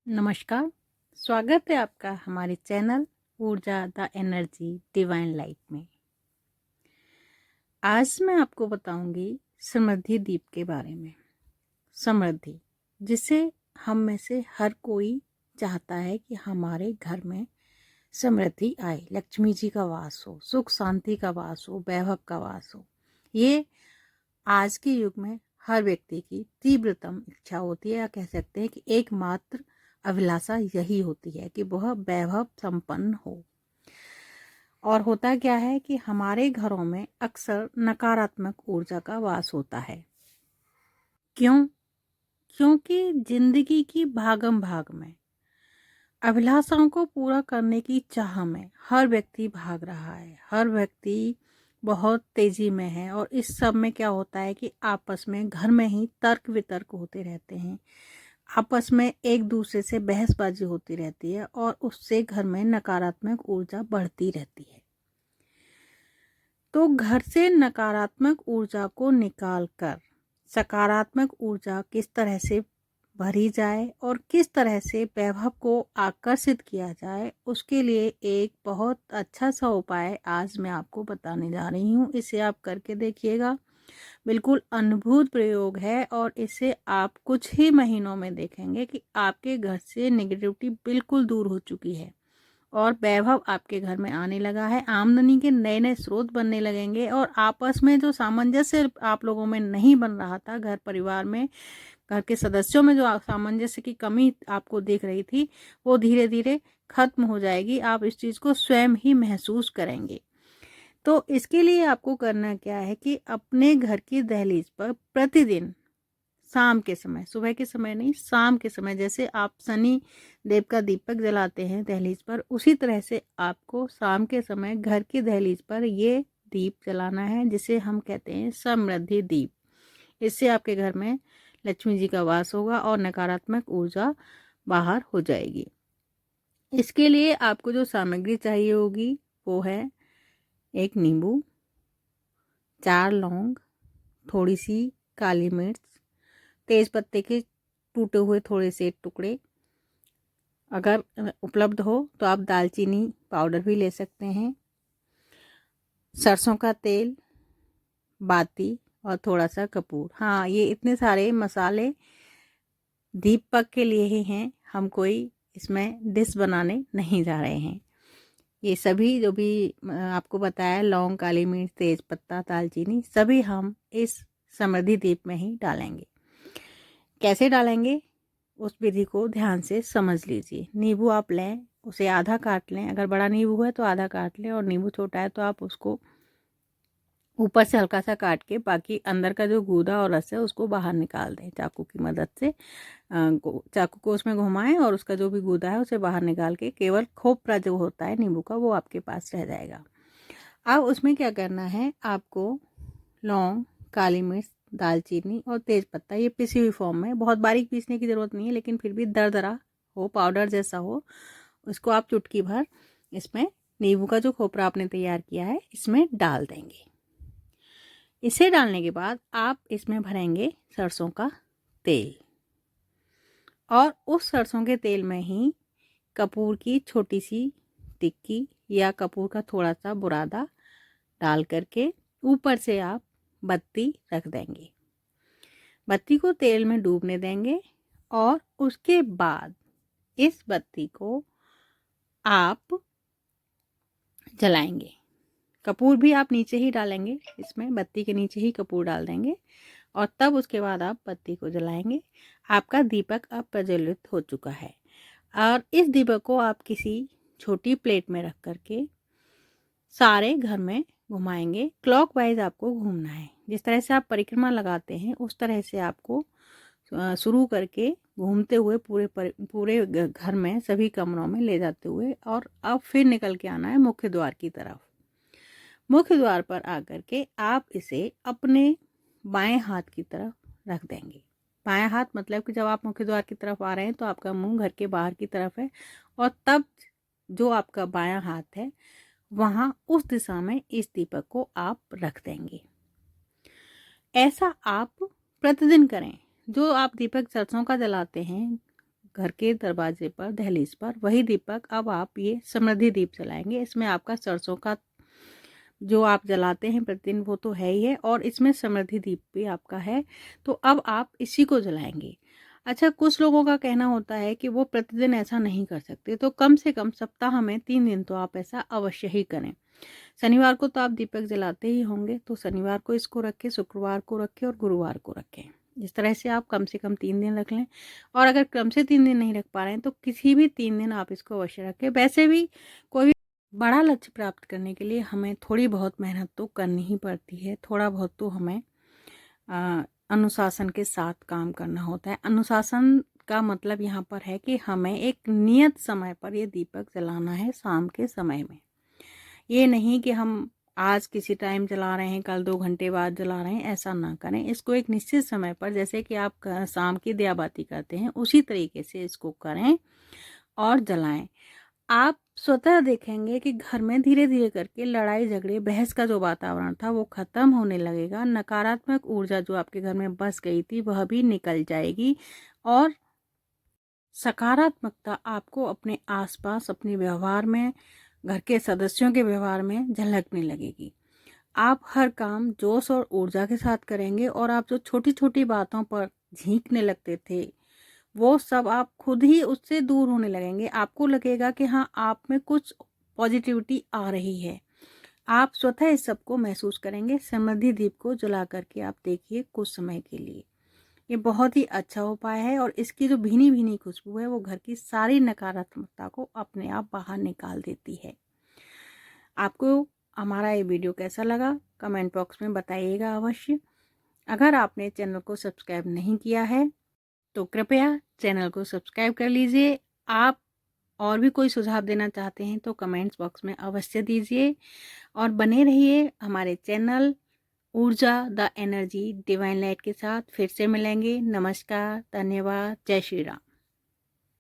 नमस्कार। स्वागत है आपका हमारे चैनल ऊर्जा द एनर्जी डिवाइन लाइफ में। आज मैं आपको बताऊंगी समृद्धि दीप के बारे में। समृद्धि, जिसे हम में से हर कोई चाहता है कि हमारे घर में समृद्धि आए, लक्ष्मी जी का वास हो, सुख शांति का वास हो, वैभव का वास हो। ये आज के युग में हर व्यक्ति की तीव्रतम इच्छा होती है, या कह सकते हैं कि एकमात्र अभिलाषा यही होती है कि वह वैभव संपन्न हो। और होता क्या है कि हमारे घरों में अक्सर नकारात्मक ऊर्जा का वास होता है। क्यों? क्योंकि जिंदगी की भागम भाग में अभिलाषाओं को पूरा करने की चाह में हर व्यक्ति भाग रहा है। हर व्यक्ति बहुत तेजी में है, और इस सब में क्या होता है कि आपस में घर में ही तर्क वितर्क होते रहते हैं। आपस में एक दूसरे से बहसबाजी होती रहती है, और उससे घर में नकारात्मक ऊर्जा बढ़ती रहती है। तो घर से नकारात्मक ऊर्जा को निकालकर सकारात्मक ऊर्जा किस तरह से भरी जाए और किस तरह से वैभव को आकर्षित किया जाए, उसके लिए एक बहुत अच्छा सा उपाय आज मैं आपको बताने जा रही हूँ। इसे आप करके देखिएगा। बिल्कुल अद्भुत प्रयोग है, और इसे आप कुछ ही महीनों में देखेंगे कि आपके घर से नेगेटिविटी बिल्कुल दूर हो चुकी है और वैभव आपके घर में आने लगा है। आमदनी के नए नए स्रोत बनने लगेंगे, और आपस में जो सामंजस्य आप लोगों में नहीं बन रहा था, घर परिवार में घर के सदस्यों में जो सामंजस्य की कमी आपको दिख रही थी, वो धीरे धीरे खत्म हो जाएगी। आप इस चीज़ को स्वयं ही महसूस करेंगे। तो इसके लिए आपको करना क्या है कि अपने घर की दहलीज पर प्रतिदिन शाम के समय, सुबह के समय नहीं, शाम के समय, जैसे आप शनि देव का दीपक जलाते हैं दहलीज पर, उसी तरह से आपको शाम के समय घर की दहलीज पर ये दीप जलाना है, जिसे हम कहते हैं समृद्धि दीप। इससे आपके घर में लक्ष्मी जी का वास होगा और नकारात्मक ऊर्जा बाहर हो जाएगी। इसके लिए आपको जो सामग्री चाहिए होगी वो है एक नींबू, 4 लौंग, थोड़ी सी काली मिर्च, तेज पत्ते के टूटे हुए थोड़े से टुकड़े। अगर उपलब्ध हो तो आप दालचीनी पाउडर भी ले सकते हैं, सरसों का तेल, बाती और थोड़ा सा कपूर। हाँ, ये इतने सारे मसाले दीपक के लिए ही हैं। हम कोई इसमें डिश बनाने नहीं जा रहे हैं। ये सभी जो भी आपको बताया, लौंग, काली मिर्च, तेज पत्ता, दालचीनी, सभी हम इस समृद्धि दीप में ही डालेंगे। कैसे डालेंगे उस विधि को ध्यान से समझ लीजिए। नींबू आप लें, उसे आधा काट लें। अगर बड़ा नींबू है तो आधा काट लें, और नींबू छोटा है तो आप उसको ऊपर से हल्का सा काट के बाकी अंदर का जो गूदा और रस है उसको बाहर निकाल दें चाकू की मदद से। चाकू को उसमें घुमाएं और उसका जो भी गूदा है उसे बाहर निकाल के केवल खोपरा जो होता है नींबू का वो आपके पास रह जाएगा। अब उसमें क्या करना है, आपको लौंग, काली मिर्च, दालचीनी और तेज पत्ता, ये पिसी हुई फॉर्म में, बहुत बारीक पीसने की ज़रूरत नहीं है, लेकिन फिर भी दरदरा हो, पाउडर जैसा हो, उसको आप चुटकी भर इसमें नींबू का जो खोपरा आपने तैयार किया है इसमें डाल देंगे। इसे डालने के बाद आप इसमें भरेंगे सरसों का तेल, और उस सरसों के तेल में ही कपूर की छोटी सी टिक्की या कपूर का थोड़ा सा बुरादा डाल करके ऊपर से आप बत्ती रख देंगे। बत्ती को तेल में डूबने देंगे, और उसके बाद इस बत्ती को आप जलाएंगे। कपूर भी आप नीचे ही डालेंगे, इसमें बत्ती के नीचे ही कपूर डाल देंगे, और तब उसके बाद आप बत्ती को जलाएंगे। आपका दीपक अब प्रज्वलित हो चुका है, और इस दीपक को आप किसी छोटी प्लेट में रख करके सारे घर में घुमाएंगे। क्लॉकवाइज आपको घूमना है। जिस तरह से आप परिक्रमा लगाते हैं उस तरह से आपको शुरू करके घूमते हुए पूरे घर में सभी कमरों में ले जाते हुए, और अब फिर निकल के आना है मुख्य द्वार की तरफ। मुख्य द्वार पर आकर के आप इसे अपने बाएं हाथ की तरफ रख देंगे। बाएं हाथ मतलब कि जब आप मुख्य द्वार की तरफ आ रहे हैं तो आपका मुंह घर के बाहर की तरफ है, और तब जो आपका बायां हाथ है वहाँ उस दिशा में इस दीपक को आप रख देंगे। ऐसा आप प्रतिदिन करें। जो आप दीपक सरसों का जलाते हैं घर के दरवाजे पर, दहलीज पर, वही दीपक अब आप ये समृद्धि दीप जलाएंगे। इसमें आपका सरसों का जो आप जलाते हैं प्रतिदिन वो तो है ही है, और इसमें समृद्धि दीप भी आपका है, तो अब आप इसी को जलाएंगे। अच्छा, कुछ लोगों का कहना होता है कि वो प्रतिदिन ऐसा नहीं कर सकते, तो कम से कम सप्ताह में 3 दिन तो आप ऐसा अवश्य ही करें। शनिवार को तो आप दीपक जलाते ही होंगे, तो शनिवार को इसको रखें, शुक्रवार को रखें और गुरुवार को रखें। इस तरह से आप कम से कम 3 दिन रख लें, और अगर क्रम से 3 दिन नहीं रख पा रहे हैं तो किसी भी 3 दिन आप इसको अवश्य रखें। वैसे भी कोई बड़ा लक्ष्य प्राप्त करने के लिए हमें थोड़ी बहुत मेहनत तो करनी ही पड़ती है, थोड़ा बहुत तो हमें अनुशासन के साथ काम करना होता है। अनुशासन का मतलब यहाँ पर है कि हमें एक नियत समय पर ये दीपक जलाना है, शाम के समय में। ये नहीं कि हम आज किसी टाइम जला रहे हैं, कल 2 घंटे बाद जला रहे हैं, ऐसा ना करें। इसको एक निश्चित समय पर, जैसे कि आप शाम की दिया बाती करते हैं, उसी तरीके से इसको करें और जलाएं। आप स्वतः देखेंगे कि घर में धीरे धीरे करके लड़ाई झगड़े, बहस का जो वातावरण था वो खत्म होने लगेगा। नकारात्मक ऊर्जा जो आपके घर में बस गई थी वह भी निकल जाएगी, और सकारात्मकता आपको अपने आसपास, अपने व्यवहार में, घर के सदस्यों के व्यवहार में झलकने लगेगी। आप हर काम जोश और ऊर्जा के साथ करेंगे, और आप जो छोटी छोटी बातों पर झींकने लगते थे वो सब आप खुद ही उससे दूर होने लगेंगे। आपको लगेगा कि हाँ, आप में कुछ पॉजिटिविटी आ रही है। आप स्वतः इस सब को महसूस करेंगे। समृद्धि दीप को जला करके आप देखिए कुछ समय के लिए, ये बहुत ही अच्छा उपाय है, और इसकी जो भीनी भीनी खुशबू है वो घर की सारी नकारात्मकता को अपने आप बाहर निकाल देती है। आपको हमारा ये वीडियो कैसा लगा कमेंट बॉक्स में बताइएगा अवश्य। अगर आपने चैनल को सब्सक्राइब नहीं किया है तो कृपया चैनल को सब्सक्राइब कर लीजिए। आप और भी कोई सुझाव देना चाहते हैं तो कमेंट्स बॉक्स में अवश्य दीजिए, और बने रहिए हमारे चैनल ऊर्जा द एनर्जी डिवाइन लाइट के साथ। फिर से मिलेंगे। नमस्कार, धन्यवाद, जय श्री राम।